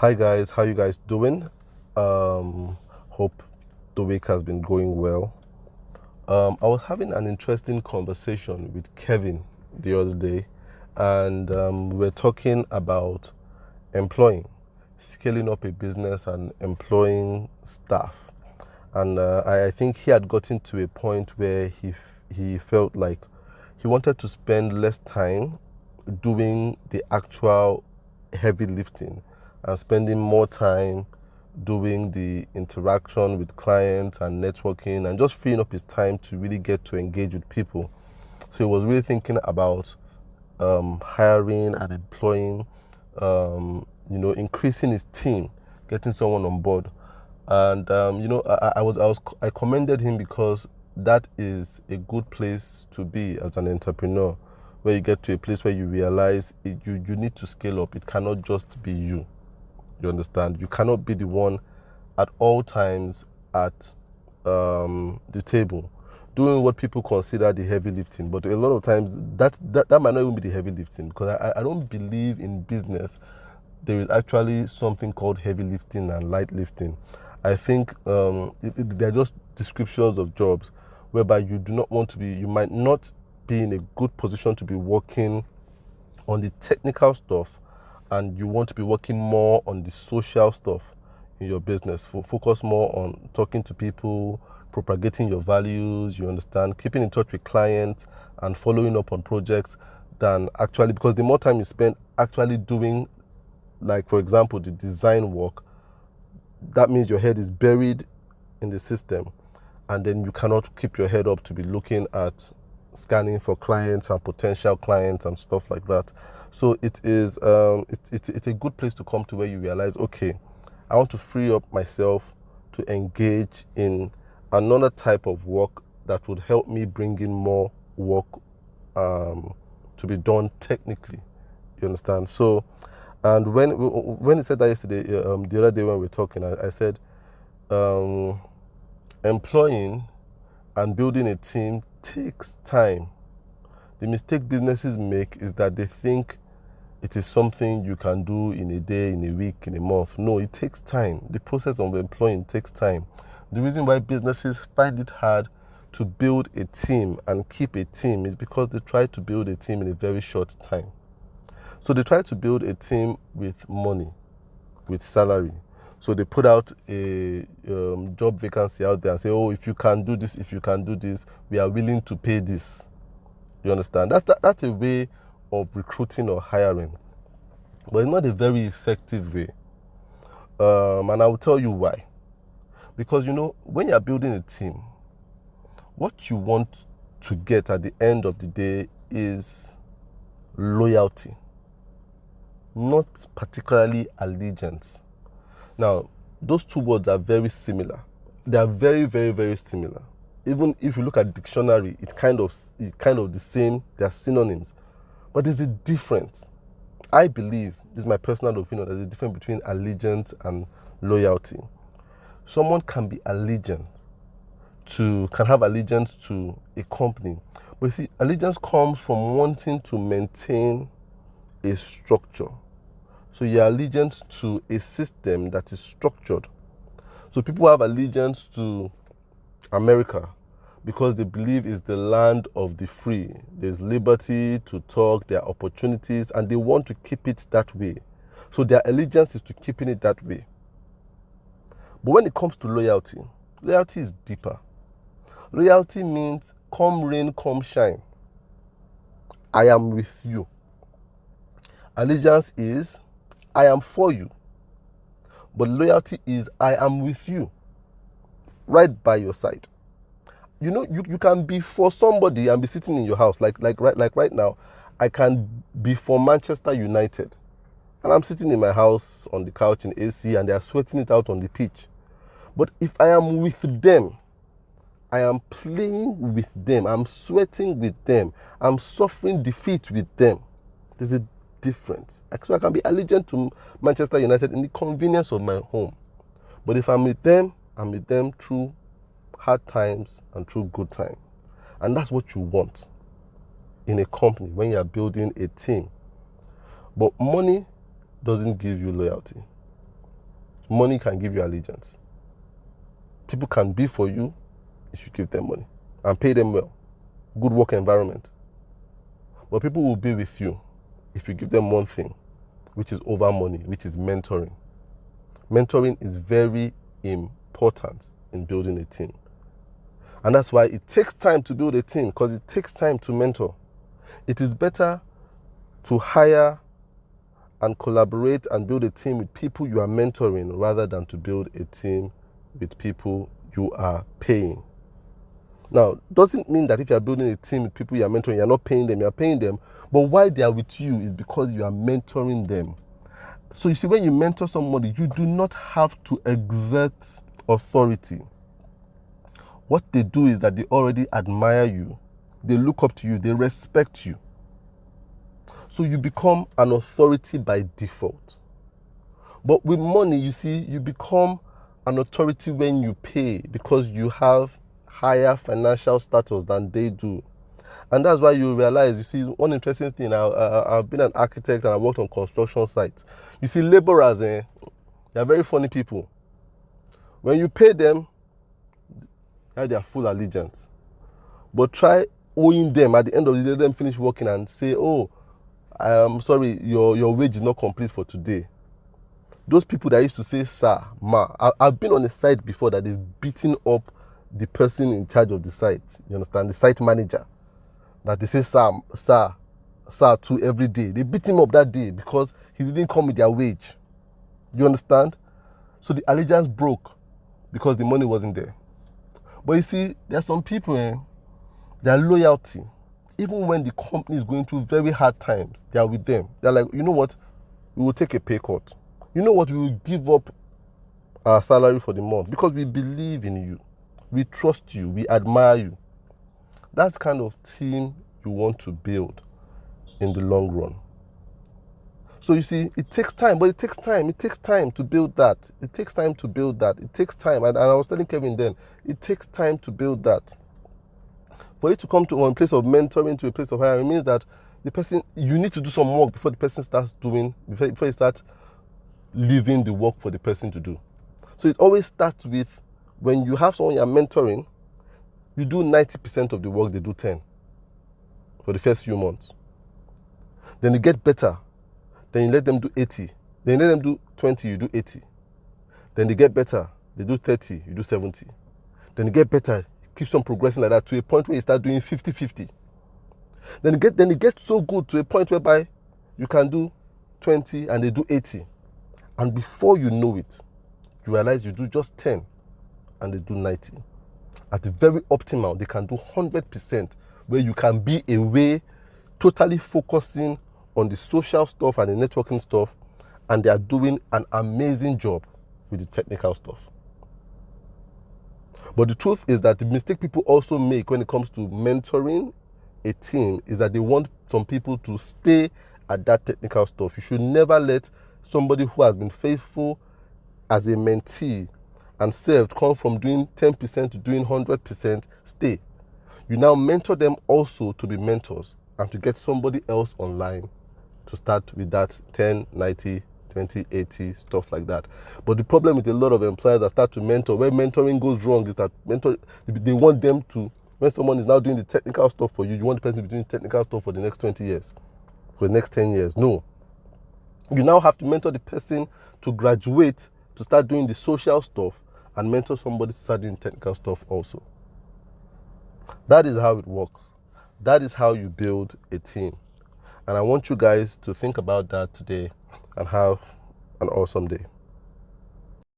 Hi guys, how you guys doing? Hope the week has been going well. I was having an interesting conversation with Kevin the other day, and we were talking about employing, scaling up a business and employing staff. And I think he had gotten to a point where he felt like he wanted to spend less time doing the actual heavy lifting and spending more time doing the interaction with clients and networking and just freeing up his time to really get to engage with people. So he was really thinking about hiring and employing, increasing his team, getting someone on board. And I commended him because that is a good place to be as an entrepreneur, where you get to a place where you realize you need to scale up. It cannot just be you. You understand? You cannot be the one at all times at the table doing what people consider the heavy lifting. But a lot of times that might not even be the heavy lifting, because I don't believe in business there is actually something called heavy lifting and light lifting. I think they're just descriptions of jobs whereby you might not be in a good position to be working on the technical stuff, and you want to be working more on the social stuff in your business. Focus more on talking to people, propagating your values, you understand, keeping in touch with clients and following up on projects, than actually, because the more time you spend actually doing, like for example, the design work, that means your head is buried in the system, and then you cannot keep your head up to be looking at scanning for clients and potential clients and stuff like that. So it is it's a good place to come to, where you realize, okay, I want to free up myself to engage in another type of work that would help me bring in more work to be done technically. You understand? So, and when he said that yesterday, the other day when we were talking, I said, employing and building a team takes time. The mistake businesses make is that they think it is something you can do in a day, in a week, in a month. No, it takes time. The process of employing takes time. The reason why businesses find it hard to build a team and keep a team is because they try to build a team in a very short time. So they try to build a team with money, with salary. So they put out a job vacancy out there and say, oh, if you can do this, if you can do this, we are willing to pay this. You understand? That's a way of recruiting or hiring, but it's not a very effective way. And I will tell you why. Because, when you're building a team, what you want to get at the end of the day is loyalty, not particularly allegiance. Now, those two words are very similar. They are very, very, very similar. Even if you look at the dictionary, it's kind of the same. They are synonyms, but there's a difference. I believe, this is my personal opinion, there's a difference between allegiance and loyalty. Someone can have allegiance to a company, but you see, allegiance comes from wanting to maintain a structure. So you're allegiance to a system that is structured. So people have allegiance to America because they believe it's the land of the free. There's liberty to talk, there are opportunities, and they want to keep it that way. So their allegiance is to keeping it that way. But when it comes to loyalty, loyalty is deeper. Loyalty means come rain, come shine, I am with you. Allegiance is I am for you. But loyalty is I am with you, right by your side. You can be for somebody and be sitting in your house, like right now. I can be for Manchester United, and I'm sitting in my house on the couch in AC, and they are sweating it out on the pitch. But if I am with them, I am playing with them, I'm sweating with them, I'm suffering defeat with them, there's a difference. So I can be allegiant to Manchester United in the convenience of my home. But if I'm with them through hard times and through good times. And that's what you want in a company when you're building a team. But money doesn't give you loyalty. money can give you allegiance. People can be for you if you give them money and pay them well. Good work environment. But people will be with you if you give them one thing, which is over money, which is mentoring. Mentoring is very important in building a team. And that's why it takes time to build a team, because it takes time to mentor. It is better to hire and collaborate and build a team with people you are mentoring rather than to build a team with people you are paying. Now, doesn't mean that if you are building a team with people you are mentoring, you are not paying them, you are paying them. But why they are with you is because you are mentoring them. So you see, when you mentor somebody, you do not have to exert authority. What they do is that they already admire you. They look up to you. They respect you. So you become an authority by default. But with money, you see, you become an authority when you pay because you have higher financial status than they do. And that's why you realize, you see, one interesting thing, I've been an architect and I worked on construction sites. You see, laborers, they are very funny people. When you pay them, they have their full allegiance. But try owing them at the end of the day, let them finish working and say, oh, I'm sorry, your wage is not complete for today. Those people that used to say, sir, ma, I've been on a site before that they've beaten up the person in charge of the site. You understand? The site manager. That they say, sir, to every day. They beat him up that day because he didn't come with their wage. You understand? So the allegiance broke because the money wasn't there. But you see, there are some people, their loyalty, even when the company is going through very hard times, they are with them. They're like, you know what? We will take a pay cut. You know what? We will give up our salary for the month because we believe in you. We trust you. We admire you. That's the kind of team you want to build in the long run. So you see, it takes time, but it takes time. It takes time to build that. It takes time to build that. It takes time. And I was telling Kevin then, it takes time to build that. For you to come to one place of mentoring to a place of hiring, it means that the person, you need to do some work before the person starts doing, before you start leaving the work for the person to do. So it always starts with, when you have someone you're mentoring, you do 90% of the work, they do 10 for the first few months. Then you get better. Then you let them do 80. Then you let them do 20, you do 80. Then they get better. They do 30, you do 70. Then you get better. Keeps on progressing like that to a point where you start doing 50-50. Then you get so good to a point whereby you can do 20 and they do 80. And before you know it, you realize you do just 10 and they do 90. At the very optimal, they can do 100%, where you can be away, totally focusing on the social stuff and the networking stuff, and they are doing an amazing job with the technical stuff. But the truth is that the mistake people also make when it comes to mentoring a team is that they want some people to stay at that technical stuff. You should never let somebody who has been faithful as a mentee and served come from doing 10% to doing 100% stay. You now mentor them also to be mentors and to get somebody else online to start with that 10, 90, 20, 80, stuff like that. But the problem with a lot of employers that start to mentor, where mentoring goes wrong, is that they want them to, when someone is now doing the technical stuff for you, you want the person to be doing technical stuff for the next 20 years, for the next 10 years. No. You now have to mentor the person to graduate, to start doing the social stuff, and mentor somebody to start doing technical stuff also. That is how it works. That is how you build a team. And I want you guys to think about that today and have an awesome day.